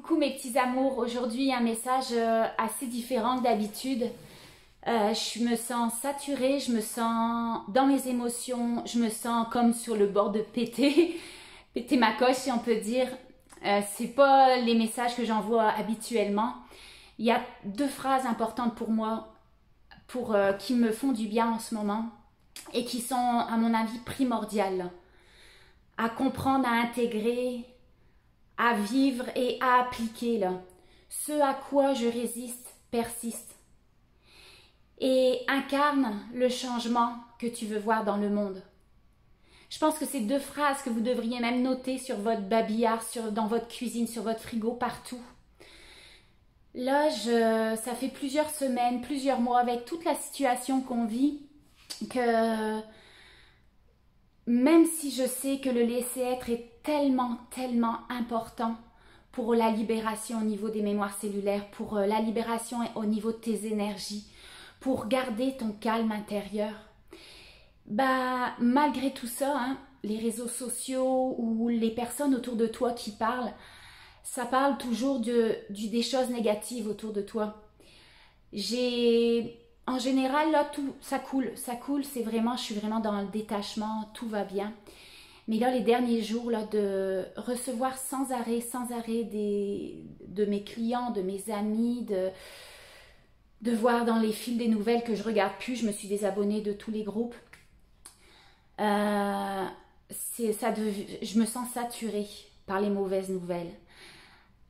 Coucou mes petits amours, aujourd'hui un message assez différent que d'habitude. Je me sens saturée, je me sens dans mes émotions, je me sens comme sur le bord de péter, péter ma coche si on peut dire. C'est pas les messages que j'envoie habituellement. Il y a deux phrases importantes pour moi, qui me font du bien en ce moment et qui sont à mon avis primordiales à comprendre, à intégrer, à vivre et à appliquer là. Ce à quoi je résiste persiste et incarne le changement que tu veux voir dans le monde. Je pense que c'est deux phrases que vous devriez même noter sur votre babillard, dans votre cuisine, sur votre frigo, partout. Là, ça fait plusieurs semaines, plusieurs mois avec toute la situation qu'on vit, que même si je sais que le laisser-être est tellement, tellement important pour la libération au niveau des mémoires cellulaires, pour la libération au niveau de tes énergies, pour garder ton calme intérieur, malgré tout ça, hein, les réseaux sociaux ou les personnes autour de toi qui parlent, ça parle toujours des choses négatives autour de toi. En général, là, ça coule, je suis vraiment dans le détachement, tout va bien. Mais là, les derniers jours, là, de recevoir sans arrêt de mes clients, de mes amis, de voir dans les fils des nouvelles que je regarde plus, je me suis désabonnée de tous les groupes. Je me sens saturée par les mauvaises nouvelles.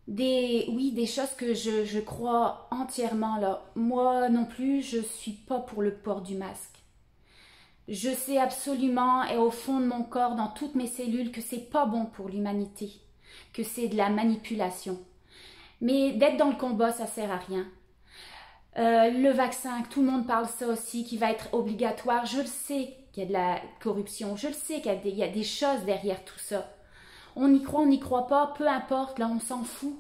Des choses que je crois entièrement là. Moi non plus, je suis pas pour le port du masque. Je sais absolument et au fond de mon corps, dans toutes mes cellules, que c'est pas bon pour l'humanité, que c'est de la manipulation. Mais d'être dans le combat, ça sert à rien. Le vaccin, tout le monde parle ça aussi, qui va être obligatoire. Je le sais qu'il y a de la corruption, je le sais qu'il y a des choses derrière tout ça. On y croit, on n'y croit pas, peu importe, là on s'en fout.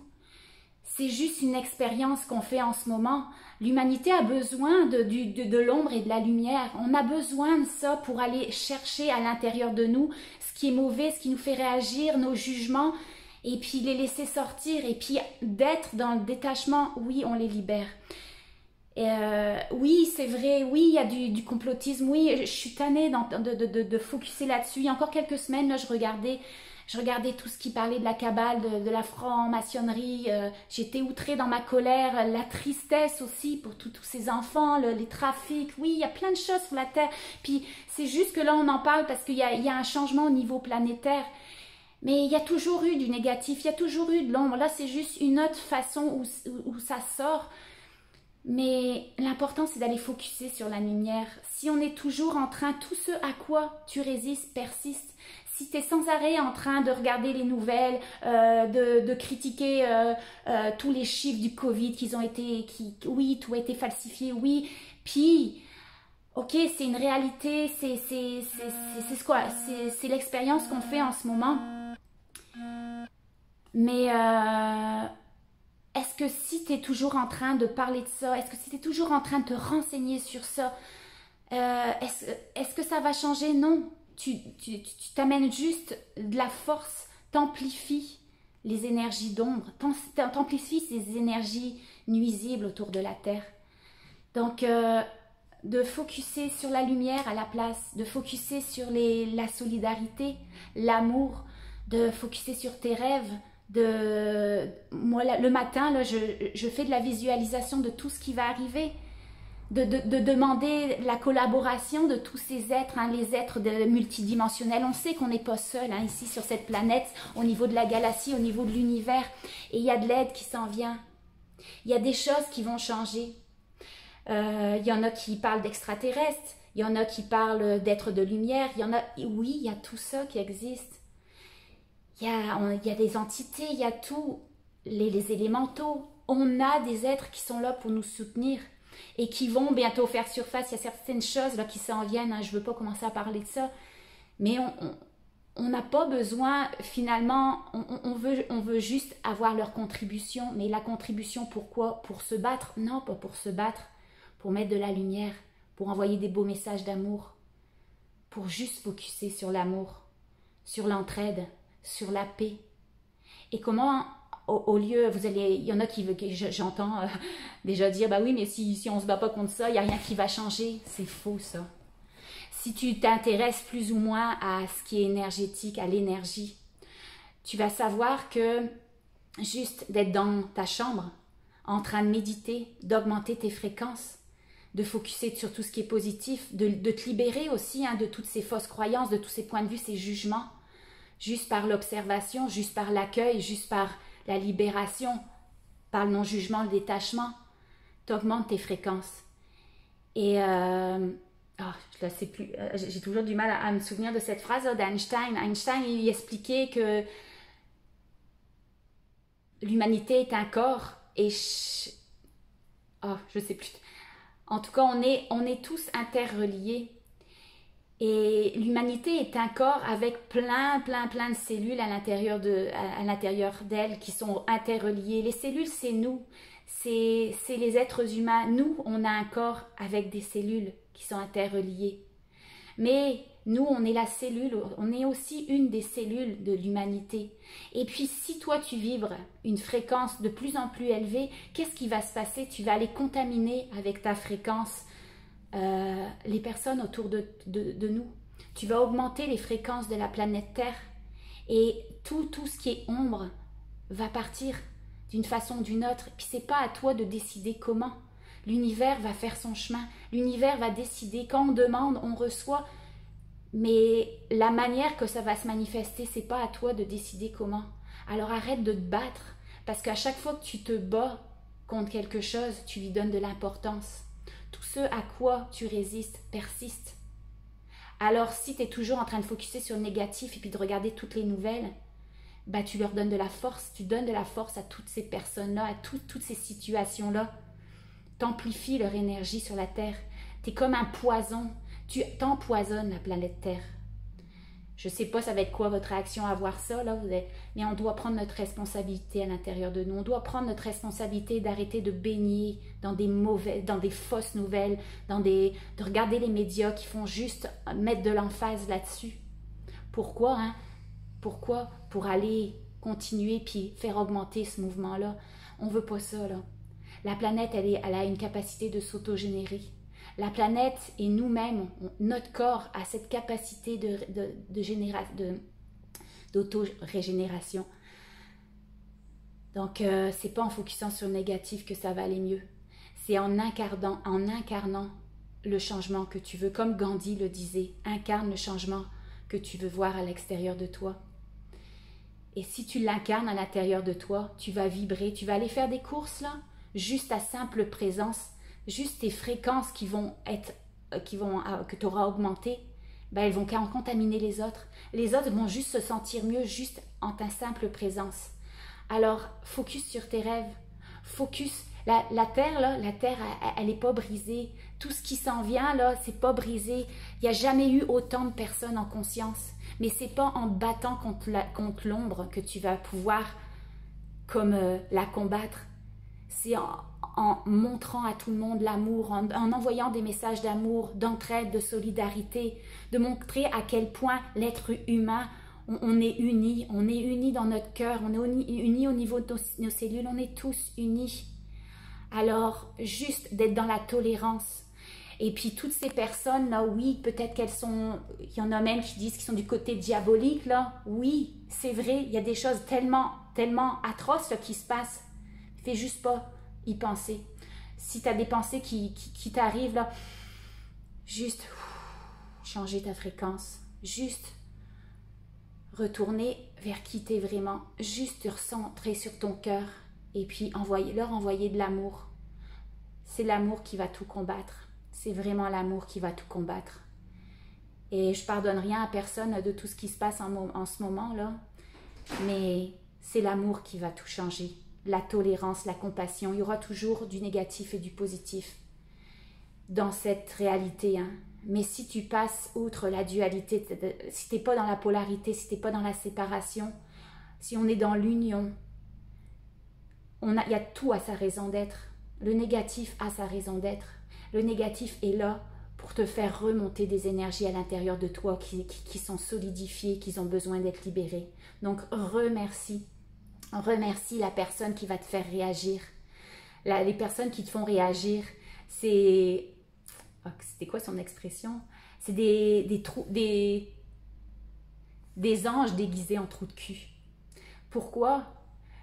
C'est juste une expérience qu'on fait en ce moment. L'humanité a besoin de l'ombre et de la lumière. On a besoin de ça pour aller chercher à l'intérieur de nous ce qui est mauvais, ce qui nous fait réagir, nos jugements, et puis les laisser sortir, et puis d'être dans le détachement, oui, on les libère. Oui, c'est vrai, oui, il y a du complotisme, oui, je suis tannée de focuser là-dessus. Il y a encore quelques semaines, là, je regardais tout ce qui parlait de la cabale, de la franc-maçonnerie. J'étais outrée dans ma colère, la tristesse aussi pour tous ces enfants, les trafics. Oui, il y a plein de choses sur la Terre. Puis c'est juste que là, on en parle parce qu'il y a un changement au niveau planétaire. Mais il y a toujours eu du négatif, il y a toujours eu de l'ombre. Là, c'est juste une autre façon où ça sort. Mais l'important, c'est d'aller focuser sur la lumière. Si on est toujours en train, tout ce à quoi tu résistes persiste. Si tu es sans arrêt en train de regarder les nouvelles, de critiquer tous les chiffres du Covid oui, tout a été falsifié, oui. Puis, ok, c'est une réalité, c'est l'expérience qu'on fait en ce moment. Mais est-ce que si tu es toujours en train de parler de ça, est-ce que si tu es toujours en train de te renseigner sur ça, est-ce que ça va changer? Non. Tu t'amènes juste de la force, t'amplifies les énergies d'ombre, t'amplifies ces énergies nuisibles autour de la Terre. Donc, de focuser sur la lumière à la place, de focuser sur la solidarité, l'amour, de focuser sur tes rêves. Moi, le matin, là, je fais de la visualisation de tout ce qui va arriver. De demander la collaboration de tous ces êtres, hein, les êtres multidimensionnels. On sait qu'on n'est pas seul hein, ici sur cette planète, au niveau de la galaxie, au niveau de l'univers. Et il y a de l'aide qui s'en vient. Il y a des choses qui vont changer. Il y en a qui parlent d'extraterrestres, il y en a qui parlent d'êtres de lumière, oui, il y a tout ça qui existe. Il y a des entités, il y a tout, les élémentaux. On a des êtres qui sont là pour nous soutenir et qui vont bientôt faire surface. Il y a certaines choses là qui s'en viennent, hein, je ne veux pas commencer à parler de ça, mais on n'a pas besoin, finalement, on veut juste avoir leur contribution, mais la contribution pourquoi? Pour se battre? Non, pas pour se battre, pour mettre de la lumière, pour envoyer des beaux messages d'amour, pour juste focuser sur l'amour, sur l'entraide, sur la paix. Et comment au lieu, il y en a j'entends déjà dire, bah oui, mais si on se bat pas contre ça, il n'y a rien qui va changer. C'est faux, ça. Si tu t'intéresses plus ou moins à ce qui est énergétique, à l'énergie, tu vas savoir que juste d'être dans ta chambre, en train de méditer, d'augmenter tes fréquences, de focuser sur tout ce qui est positif, de te libérer aussi de toutes ces fausses croyances, de tous ces points de vue, ces jugements, juste par l'observation, juste par l'accueil, juste par la libération, par le non-jugement, le détachement, tu augmentes tes fréquences. Et je ne sais plus, j'ai toujours du mal à me souvenir de cette phrase d'Einstein. Einstein, il expliquait que l'humanité est un corps et je sais plus. En tout cas, on est tous interreliés. Et l'humanité est un corps avec plein de cellules à l'intérieur d'elle qui sont interreliées. Les cellules, c'est nous. C'est les êtres humains. Nous, on a un corps avec des cellules qui sont interreliées. Mais nous, on est la cellule, on est aussi une des cellules de l'humanité. Et puis, si toi, tu vibres une fréquence de plus en plus élevée, qu'est-ce qui va se passer? Tu vas aller contaminer avec ta fréquence les personnes autour de nous. Tu vas augmenter les fréquences de la planète Terre. Et tout ce qui est ombre va partir d'une façon ou d'une autre. Puis, c'est pas à toi de décider comment. L'univers va faire son chemin. L'univers va décider. Quand on demande, on reçoit. Mais la manière que ça va se manifester, c'est pas à toi de décider comment. Alors arrête de te battre, parce qu'à chaque fois que tu te bats contre quelque chose, tu lui donnes de l'importance. Tout ce à quoi tu résistes persiste. Alors si tu es toujours en train de focuser sur le négatif et puis de regarder toutes les nouvelles, bah tu leur donnes de la force, tu donnes de la force à toutes ces personnes-là, à toutes ces situations-là. T'amplifies leur énergie sur la Terre. Tu es comme un poison. Tu t'empoisonnes la planète Terre. Je ne sais pas ça va être quoi votre réaction à voir ça, là, mais on doit prendre notre responsabilité à l'intérieur de nous. On doit prendre notre responsabilité d'arrêter de baigner dans des fausses nouvelles, de regarder les médias qui font juste mettre de l'emphase là-dessus. Pourquoi, Pourquoi? Pour aller continuer puis faire augmenter ce mouvement-là. On ne veut pas ça, là. La planète, elle a une capacité de s'autogénérer. La planète et nous-mêmes, notre corps a cette capacité d'auto-régénération. Donc, c'est pas en focusant sur le négatif que ça va aller mieux. C'est en incarnant le changement que tu veux. Comme Gandhi le disait, incarne le changement que tu veux voir à l'extérieur de toi. Et si tu l'incarnes à l'intérieur de toi, tu vas vibrer, tu vas aller faire des courses là, juste à simple présence. Juste tes fréquences que tu auras augmentées, elles vont contaminer les autres. Les autres vont juste se sentir mieux juste en ta simple présence. Alors, focus sur tes rêves. Focus. La Terre, là, elle n'est pas brisée. Tout ce qui s'en vient, là, c'est pas brisé. Il n'y a jamais eu autant de personnes en conscience. Mais c'est pas en te battant contre l'ombre que tu vas pouvoir la combattre. C'est en montrant à tout le monde l'amour, en envoyant des messages d'amour, d'entraide, de solidarité, de montrer à quel point l'être humain, on est unis dans notre cœur, on est unis au niveau de nos cellules, on est tous unis. Alors, juste d'être dans la tolérance. Et puis, toutes ces personnes, là, oui, peut-être il y en a même qui disent qu'ils sont du côté diabolique, là. Oui, c'est vrai, il y a des choses tellement atroces là, qui se passent. Fais juste pas y penser. Si tu as des pensées qui t'arrivent, là, juste changer ta fréquence. Juste retourner vers qui t'es vraiment. Juste te recentrer sur ton cœur. Et puis leur envoyer de l'amour. C'est l'amour qui va tout combattre. C'est vraiment l'amour qui va tout combattre. Et je pardonne rien à personne de tout ce qui se passe en ce moment-là. Mais c'est l'amour qui va tout changer. La tolérance, la compassion. Il y aura toujours du négatif et du positif dans cette réalité. Mais si tu passes outre la dualité, si tu n'es pas dans la polarité, si tu n'es pas dans la séparation, si on est dans l'union, il y a tout à sa raison d'être. Le négatif a sa raison d'être. Le négatif est là pour te faire remonter des énergies à l'intérieur de toi qui sont solidifiées, qui ont besoin d'être libérées. Donc remercie. Remercie la personne qui va te faire réagir. Les personnes qui te font réagir, c'est... C'était quoi son expression? C'est des anges déguisés en trous de cul. Pourquoi?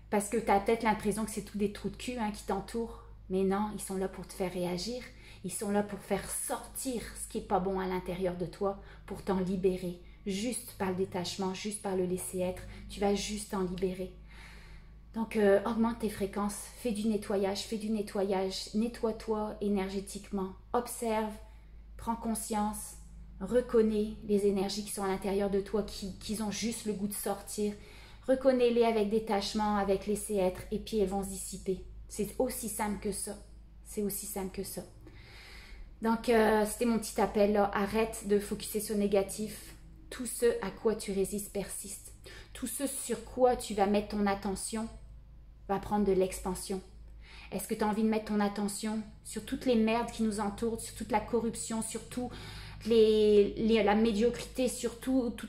Parce que tu as peut-être l'impression que c'est tout des trous de cul qui t'entourent. Mais non, ils sont là pour te faire réagir. Ils sont là pour faire sortir ce qui n'est pas bon à l'intérieur de toi, pour t'en libérer. Juste par le détachement, juste par le laisser être, tu vas juste t'en libérer. Donc, augmente tes fréquences, fais du nettoyage, nettoie-toi énergétiquement, observe, prends conscience, reconnais les énergies qui sont à l'intérieur de toi, qui ont juste le goût de sortir. Reconnais-les avec détachement, avec laisser être, et puis elles vont se dissiper. C'est aussi simple que ça. C'est aussi simple que ça. Donc, c'était mon petit appel là. Arrête de focuser sur le négatif. Tout ce à quoi tu résistes persiste. Tout ce sur quoi tu vas mettre ton attention va prendre de l'expansion. Est-ce que tu as envie de mettre ton attention sur toutes les merdes qui nous entourent, sur toute la corruption, sur tout la médiocrité, sur toutes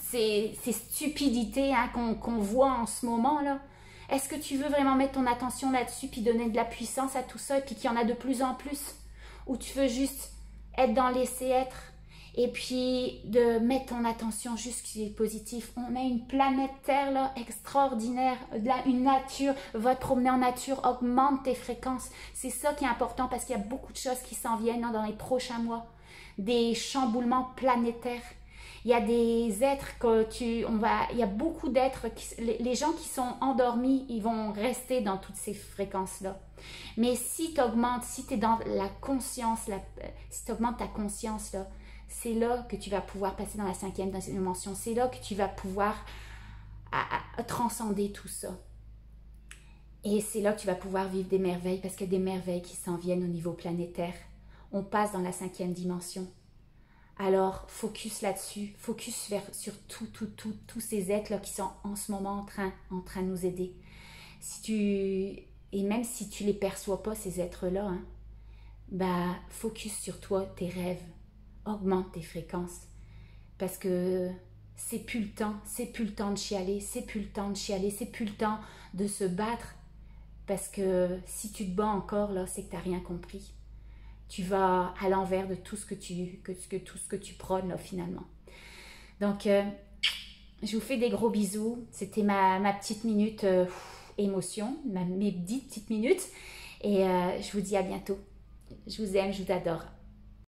ces stupidités qu'on voit en ce moment là? Est-ce que tu veux vraiment mettre ton attention là-dessus puis donner de la puissance à tout ça et puis qu'il y en a de plus en plus? Ou tu veux juste être dans laisser être et puis de mettre ton attention juste sur ce qui est positif? On a une planète Terre là extraordinaire, une nature, va te promener en nature, augmente tes fréquences. C'est ça qui est important parce qu'il y a beaucoup de choses qui s'en viennent dans les prochains mois. Des chamboulements planétaires. Il y a des êtres il y a beaucoup d'êtres, les gens qui sont endormis, ils vont rester dans toutes ces fréquences-là. Mais si tu augmentes, si tu es dans la conscience, si tu augmentes ta conscience, là, c'est là que tu vas pouvoir passer dans la 5e dimension. C'est là que tu vas pouvoir transcender tout ça. Et c'est là que tu vas pouvoir vivre des merveilles, parce qu'il y a des merveilles qui s'en viennent au niveau planétaire. On passe dans la 5e dimension. Alors, focus là-dessus, sur tous ces êtres-là qui sont en ce moment en train de nous aider. Et même si tu ne les perçois pas, ces êtres-là, focus sur toi, tes rêves, augmente tes fréquences. Parce que c'est plus le temps de chialer, c'est plus le temps de se battre. Parce que si tu te bats encore, là, c'est que tu n'as rien compris. Tu vas à l'envers de tout ce que tu prônes là, finalement. Donc, je vous fais des gros bisous. C'était ma petite minute émotion, mes 10 petites minutes. Et je vous dis à bientôt. Je vous aime, je vous adore.